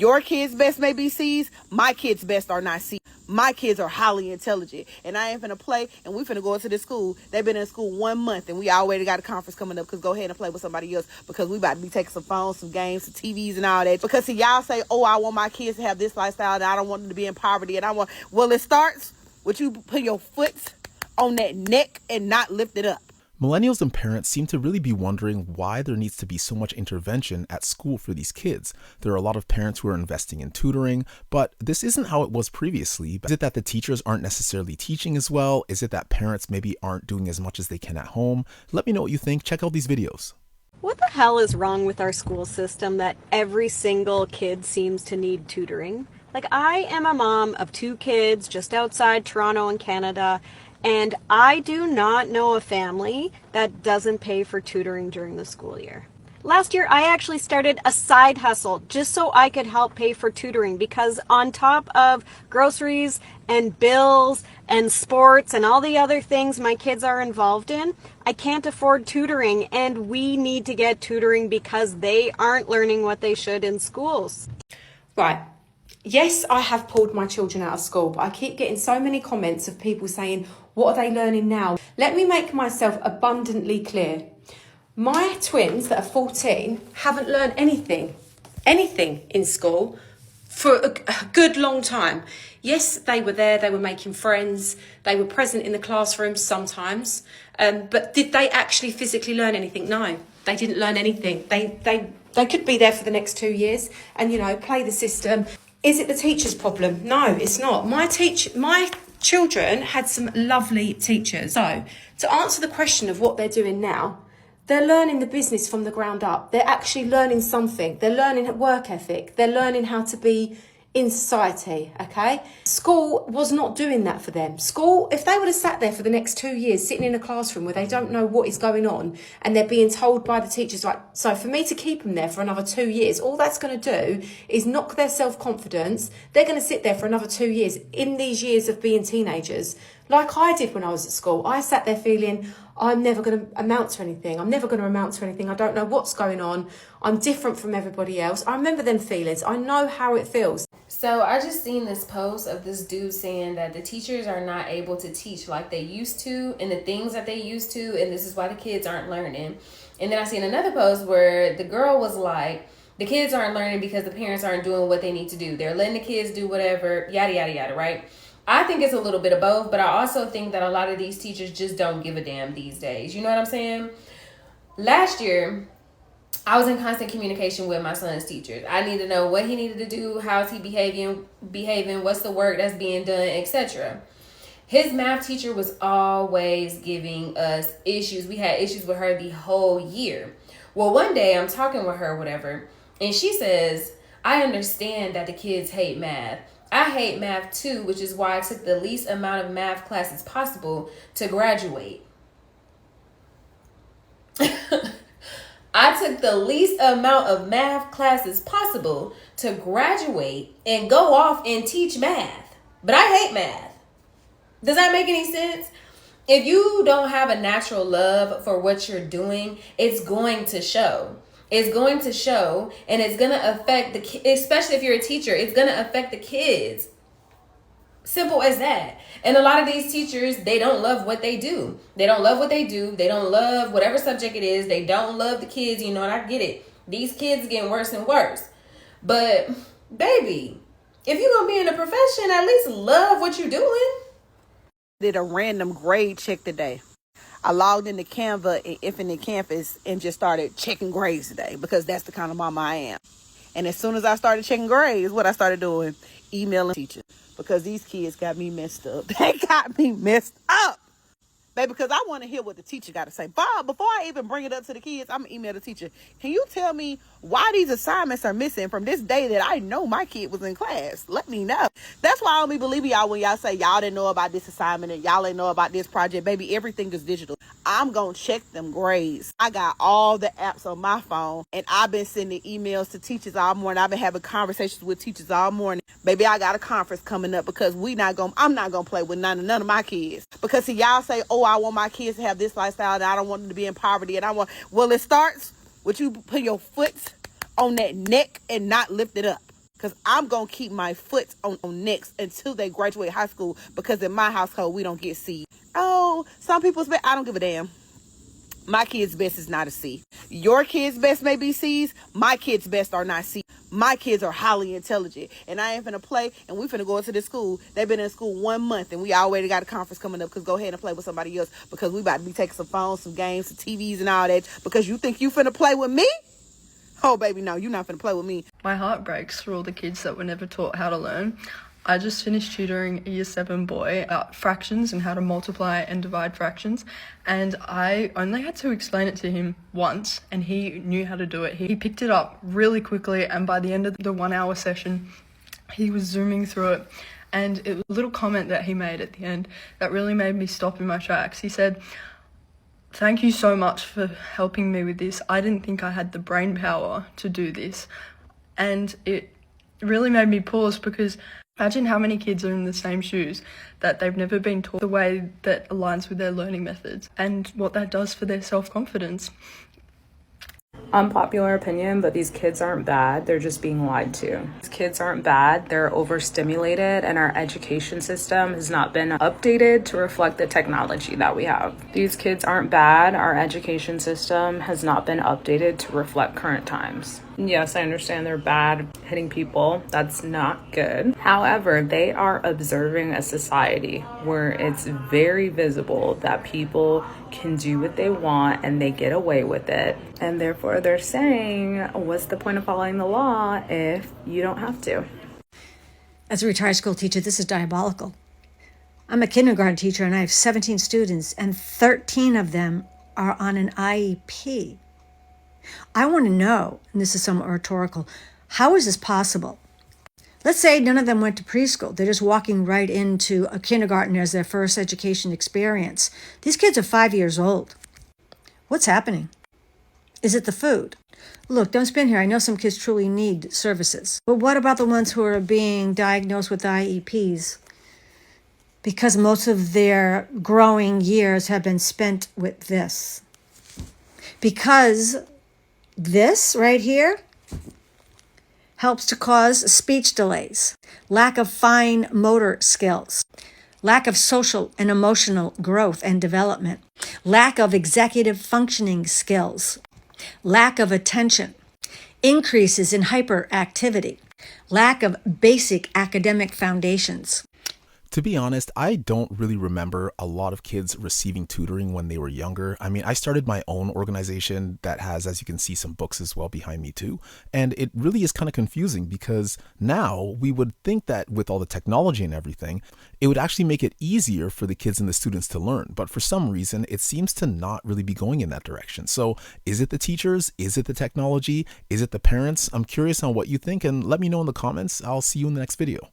Your kids' best may be C's. My kids' best are not C's. My kids are highly intelligent. And I ain't finna play, and we finna go into this school. They've been in school 1 month, and we already got a conference coming up, because go ahead and play with somebody else, because we about to be taking some phones, some games, some TVs, and all that. Because see, y'all say, oh, I want my kids to have this lifestyle, and I don't want them to be in poverty, and well, it starts with you put your foot on that neck and not lift it up. Millennials and parents seem to really be wondering why there needs to be so much intervention at school for these kids. There are a lot of parents who are investing in tutoring, but this isn't how it was previously. Is it that the teachers aren't necessarily teaching as well? Is it that parents maybe aren't doing as much as they can at home? Let me know what you think. Check out these videos. What the hell is wrong with our school system that every single kid seems to need tutoring? Like, I am a mom of 2 kids just outside Toronto in Canada, and I do not know a family that doesn't pay for tutoring during the school year. Last year, I actually started a side hustle just so I could help pay for tutoring, because on top of groceries and bills and sports and all the other things my kids are involved in, I can't afford tutoring, and we need to get tutoring because they aren't learning what they should in schools. Right. Yes, I have pulled my children out of school, but I keep getting so many comments of people saying, what are they learning now? Let me make myself abundantly clear. My twins that are 14 haven't learned anything in school for a good long time. Yes, they were there, they were making friends, they were present in the classroom sometimes, but did they actually physically learn anything? No, they didn't learn anything. They could be there for the next 2 years and, play the system. Is it the teacher's problem? No, it's not. My children had some lovely teachers. So, to answer the question of what they're doing now, they're learning the business from the ground up. They're actually learning something. They're learning work ethic. They're learning how to be in society, okay? School was not doing that for them. School, if they would have sat there for the next 2 years sitting in a classroom where they don't know what is going on and they're being told by the teachers, like, so for me to keep them there for another 2 years, all that's going to do is knock their self-confidence. They're going to sit there for another 2 years in these years of being teenagers, like I did when I was at school. I sat there feeling, I'm never going to amount to anything. I'm never going to amount to anything. I don't know what's going on. I'm different from everybody else. I remember them feelings. I know how it feels. So I just seen this post of this dude saying that the teachers are not able to teach like they used to and the things that they used to, and this is why the kids aren't learning. And then I seen another post where the girl was like, the kids aren't learning because the parents aren't doing what they need to do. They're letting the kids do whatever, yada, yada, yada, right? I think it's a little bit of both, but I also think that a lot of these teachers just don't give a damn these days. You know what I'm saying? Last year, I was in constant communication with my son's teachers. I need to know what he needed to do, how's he behaving, what's the work that's being done, etc. His math teacher was always giving us issues. We had issues with her the whole year. Well, one day I'm talking with her, whatever, and she says, I understand that the kids hate math. I hate math too, which is why I took the least amount of math classes possible to graduate. I took the least amount of math classes possible to graduate and go off and teach math. But I hate math. Does that make any sense? If you don't have a natural love for what you're doing, it's going to show. It's going to show, and it's going to affect the kids, especially if you're a teacher, it's going to affect the kids. Simple as that. And a lot of these teachers, they don't love what they do. They don't love what they do. They don't love whatever subject it is. They don't love the kids, and I get it. These kids are getting worse and worse. But, baby, if you're going to be in a profession, at least love what you're doing. Did a random grade check today. I logged into Canva and Infinite Campus and just started checking grades today, because that's the kind of mama I am. And as soon as I started checking grades, what I started doing, emailing teachers, because these kids got me messed up. They got me messed up. Baby, because I want to hear what the teacher got to say. Bob, before I even bring it up to the kids, I'm going to email the teacher. Can you tell me why these assignments are missing from this day that I know my kid was in class? Let me know. That's why I don't be believing y'all when y'all say y'all didn't know about this assignment and y'all didn't know about this project. Baby, everything is digital. I'm going to check them grades. I got all the apps on my phone, and I've been sending emails to teachers all morning. I've been having conversations with teachers all morning. Baby, I got a conference coming up because I'm not going to play with none of my kids. Because see, y'all say, oh, I want my kids to have this lifestyle and I don't want them to be in poverty. Well, it starts with you put your foot on that neck and not lift it up. Because I'm going to keep my foot on necks until they graduate high school, because in my household, we don't get C's. Oh, some people's best, I don't give a damn. My kid's best is not a C. Your kid's best may be C's. My kid's best are not C's. My kids are highly intelligent. And I ain't finna play, and we finna go into this school. They've been in school 1 month, and we already got a conference coming up, because go ahead and play with somebody else, because we about to be taking some phones, some games, some TVs and all that, because you think you finna play with me? Oh, baby, no, you're not finna play with me. My heart breaks for all the kids that were never taught how to learn. I just finished tutoring a year 7 boy about fractions and how to multiply and divide fractions, and I only had to explain it to him once, and he knew how to do it. He picked it up really quickly, and by the end of the 1 hour session, he was zooming through it. And it was a little comment that he made at the end that really made me stop in my tracks. He said, "Thank you so much for helping me with this. I didn't think I had the brain power to do this." And it really made me pause, because imagine how many kids are in the same shoes that they've never been taught the way that aligns with their learning methods, and what that does for their self-confidence. Unpopular opinion, but these kids aren't bad. They're just being lied to. These kids aren't bad. They're overstimulated, and our education system has not been updated to reflect the technology that we have. These kids aren't bad. Our education system has not been updated to reflect current times. Yes, I understand they're bad, hitting people. That's not good. However, they are observing a society where it's very visible that people can do what they want and they get away with it. And therefore they're saying, what's the point of following the law if you don't have to? As a retired school teacher, this is diabolical. I'm a kindergarten teacher, and I have 17 students, and 13 of them are on an IEP. I want to know, and this is somewhat rhetorical, how is this possible? Let's say none of them went to preschool. They're just walking right into a kindergarten as their first education experience. These kids are 5 years old. What's happening? Is it the food? Look, don't spin here. I know some kids truly need services. But what about the ones who are being diagnosed with IEPs because most of their growing years have been spent with this? Because this right here helps to cause speech delays, lack of fine motor skills, lack of social and emotional growth and development, lack of executive functioning skills, lack of attention, increases in hyperactivity, lack of basic academic foundations. To be honest, I don't really remember a lot of kids receiving tutoring when they were younger. I mean, I started my own organization that has, as you can see, some books as well behind me too. And it really is kind of confusing, because now we would think that with all the technology and everything, it would actually make it easier for the kids and the students to learn. But for some reason, it seems to not really be going in that direction. So is it the teachers? Is it the technology? Is it the parents? I'm curious on what you think, and let me know in the comments. I'll see you in the next video.